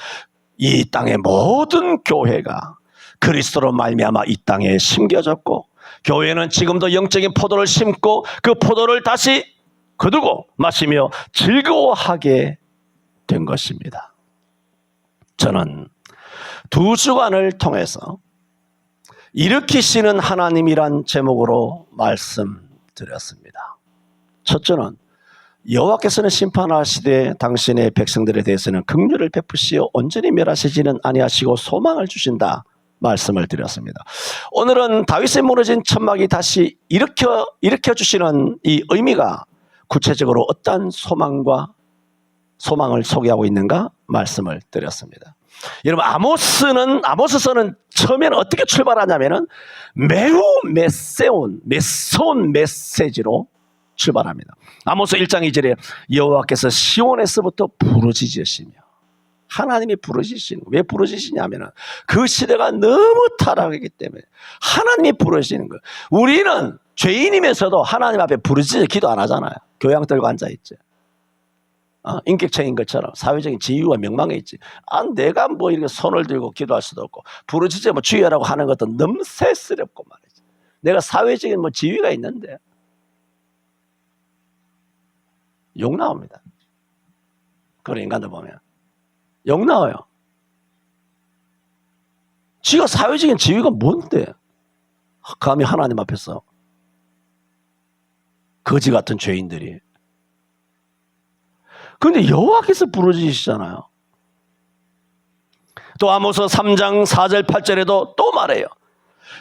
이 땅의 모든 교회가 그리스도로 말미암아 이 땅에 심겨졌고 교회는 지금도 영적인 포도를 심고 그 포도를 다시 거두고 마시며 즐거워하게 된 것입니다. 저는 두 주간을 통해서 일으키시는 하나님이란 제목으로 말씀드렸습니다. 첫째는 여호와께서는 심판하시되 당신의 백성들에 대해서는 긍휼을 베푸시어 온전히 멸하시지는 아니하시고 소망을 주신다 말씀을 드렸습니다. 오늘은 다윗의 무너진 천막이 다시 일으켜 주시는 이 의미가 구체적으로 어떤 소망을 소개하고 있는가 말씀을 드렸습니다. 여러분 아모스서는 처음에는 어떻게 출발하냐면은 매우 메세온 메시지로 출발합니다. 아모스 1장 2절에 여호와께서 시온에서부터 부르짖으시며 하나님이 부르짖으시는 거예요. 왜 부르짖으시냐면은 그 시대가 너무 타락하기 때문에 하나님이 부르짖는 거예요. 우리는 죄인이면서도 하나님 앞에 부르짖어 기도 안 하잖아요. 교양 들고 앉아있지. 인격체인 것처럼 사회적인 지위와 명망에 있지. 내가 뭐 이렇게 손을 들고 기도할 수도 없고 부르짖어 뭐 주여라고 하는 것도 너무 새스럽고 말이지. 내가 사회적인 뭐 지위가 있는데 욕 나옵니다. 그런 인간들 보면 욕 나와요. 지가 사회적인 지위가 뭔데 감히 하나님 앞에서 거지 같은 죄인들이. 그런데 여호와께서 부르짖으시잖아요. 또 아모스 3장 4절 8절에도 또 말해요.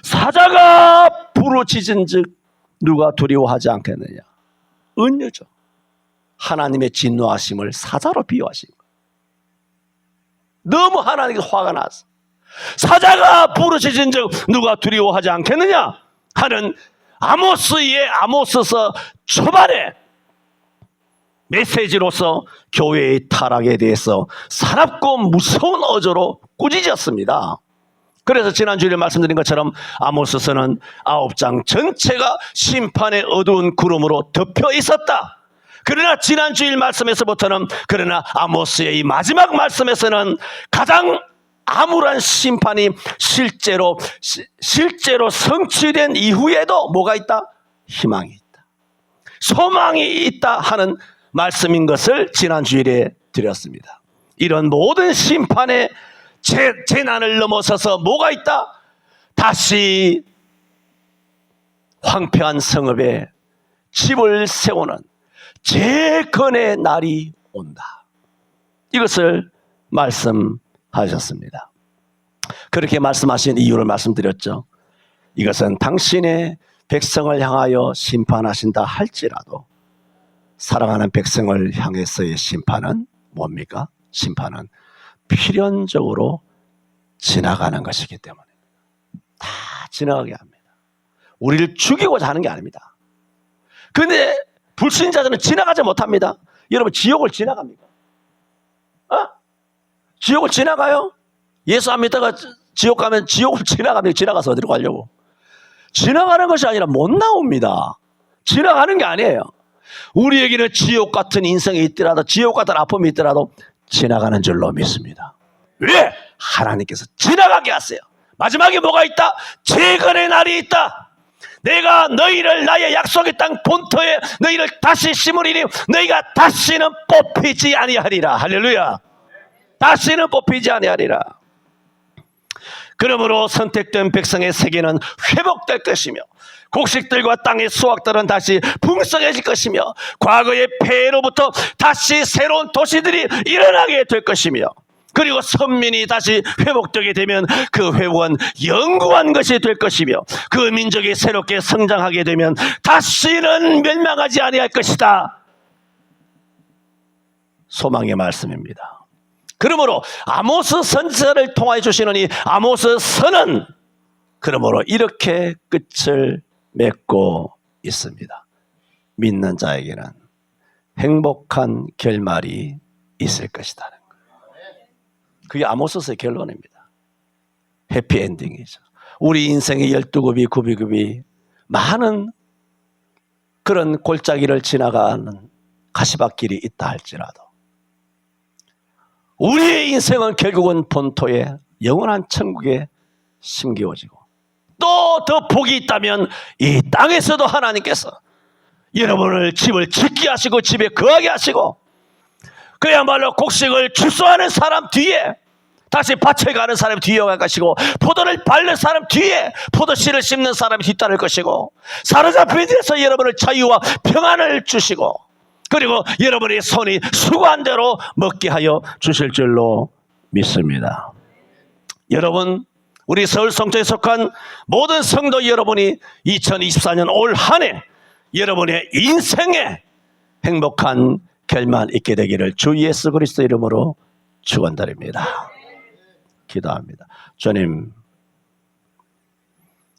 사자가 부르짖은 즉 누가 두려워하지 않겠느냐. 은유죠. 하나님의 진노하심을 사자로 비유하신 거예요. 너무 하나님께 화가 나서 사자가 부르짖은 즉 누가 두려워하지 않겠느냐 하는 아모스서 초반에 메시지로서 교회의 타락에 대해서 사납고 무서운 어조로 꾸짖었습니다. 그래서 지난주에 말씀드린 것처럼 아모스서는 9장 전체가 심판의 어두운 구름으로 덮여 있었다. 그러나 지난주일 말씀에서부터는 그러나 아모스의 이 마지막 말씀에서는 가장 암울한 심판이 실제로 성취된 이후에도 뭐가 있다? 희망이 있다. 소망이 있다 하는 말씀인 것을 지난주일에 드렸습니다. 이런 모든 심판의 재난을 넘어서서 뭐가 있다? 다시 황폐한 성읍에 집을 세우는 재건의 날이 온다. 이것을 말씀하셨습니다. 그렇게 말씀하신 이유를 말씀드렸죠. 이것은 당신의 백성을 향하여 심판하신다 할지라도 사랑하는 백성을 향해서의 심판은 뭡니까? 심판은 필연적으로 지나가는 것이기 때문에 다 지나가게 합니다. 우리를 죽이고자 하는 게 아닙니다. 그런데 불신자들은 지나가지 못합니다. 여러분 지옥을 지나갑니까? 지옥을 지나가요? 예수 안 믿다가 지옥 가면 지옥을 지나갑니다. 지나가서 어디로 가려고? 지나가는 것이 아니라 못 나옵니다. 지나가는 게 아니에요. 우리에게는 지옥 같은 인생이 있더라도 지옥 같은 아픔이 있더라도 지나가는 줄로 믿습니다. 왜? 하나님께서 지나가게 하세요. 마지막에 뭐가 있다? 재건의 날이 있다. 내가 너희를 나의 약속의 땅 본토에 너희를 다시 심으리니 너희가 다시는 뽑히지 아니하리라. 할렐루야. 다시는 뽑히지 아니하리라. 그러므로 선택된 백성의 세계는 회복될 것이며 곡식들과 땅의 수확들은 다시 풍성해질 것이며 과거의 폐해로부터 다시 새로운 도시들이 일어나게 될 것이며 그리고 선민이 다시 회복되게 되면 그 회복은 영구한 것이 될 것이며 그 민족이 새롭게 성장하게 되면 다시는 멸망하지 아니할 것이다. 소망의 말씀입니다. 그러므로 아모스 선지자를 통하여 주시는 이 아모스 선은 그러므로 이렇게 끝을 맺고 있습니다. 믿는 자에게는 행복한 결말이 있을 것이라는 거예요. 그게 아모스서의 결론입니다. 해피엔딩이죠. 우리 인생의 12굽이 굽이 많은 그런 골짜기를 지나가는 가시밭길이 있다 할지라도 우리의 인생은 결국은 본토에 영원한 천국에 심기워지고 또 더 복이 있다면 이 땅에서도 하나님께서 여러분을 집을 짓게 하시고 집에 거하게 하시고 그야말로 곡식을 출소하는 사람 뒤에 다시 밭에 가는 사람이 뒤에 갈 것이고 포도를 밟는 사람 뒤에 포도씨를 씹는 사람이 뒤따를 것이고 사로잡힌 데서 여러분을 자유와 평안을 주시고 그리고 여러분의 손이 수고한 대로 먹게 하여 주실 줄로 믿습니다. 여러분, 우리 서울성전에 속한 모든 성도 여러분이 2024년 올 한 해 여러분의 인생에 행복한 결말 있게 되기를 주 예수 그리스도 이름으로 축원드립니다. 기도합니다. 주님,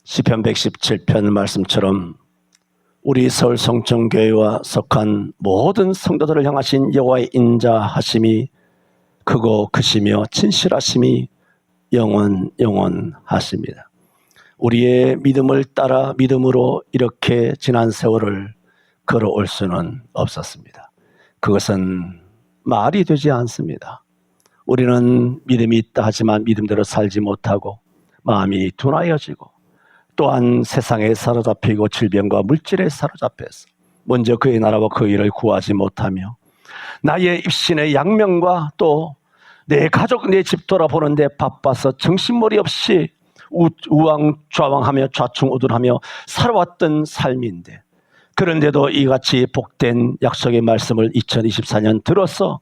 시편 117편 말씀처럼 우리 서울성전교회와 속한 모든 성도들을 향하신 여호와의 인자하심이 크고 크시며 진실하심이 영원하십니다. 우리의 믿음을 따라 믿음으로 이렇게 지난 세월을 걸어올 수는 없었습니다. 그것은 말이 되지 않습니다. 우리는 믿음이 있다 하지만 믿음대로 살지 못하고 마음이 둔하여지고 또한 세상에 사로잡히고 질병과 물질에 사로잡혀서 먼저 그의 나라와 그 일을 구하지 못하며 나의 입신의 양명과 또 내 가족, 내 집 돌아보는데 바빠서 정신머리 없이 우왕좌왕하며 좌충우돌하며 살아왔던 삶인데 그런데도 이같이 복된 약속의 말씀을 2024년 들어서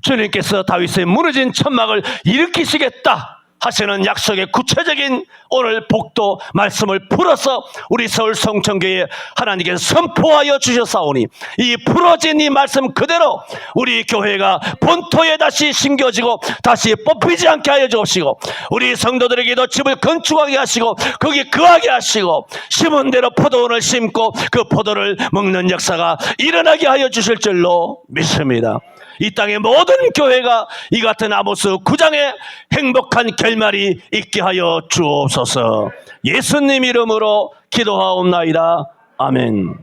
주님께서 다윗의 무너진 천막을 일으키시겠다 하시는 약속의 구체적인 오늘 복도 말씀을 풀어서 우리 서울성전교회에 하나님께서 선포하여 주셨사오니 이 풀어진 이 말씀 그대로 우리 교회가 본토에 다시 심겨지고 다시 뽑히지 않게 하여 주옵시고 우리 성도들에게도 집을 건축하게 하시고 거기 거하게 하시고 심은 대로 포도원을 심고 그 포도를 먹는 역사가 일어나게 하여 주실 줄로 믿습니다. 이 땅의 모든 교회가 이 같은 아모스 9장의 행복한 결말이 있게 하여 주옵소서. 예수님 이름으로 기도하옵나이다. 아멘.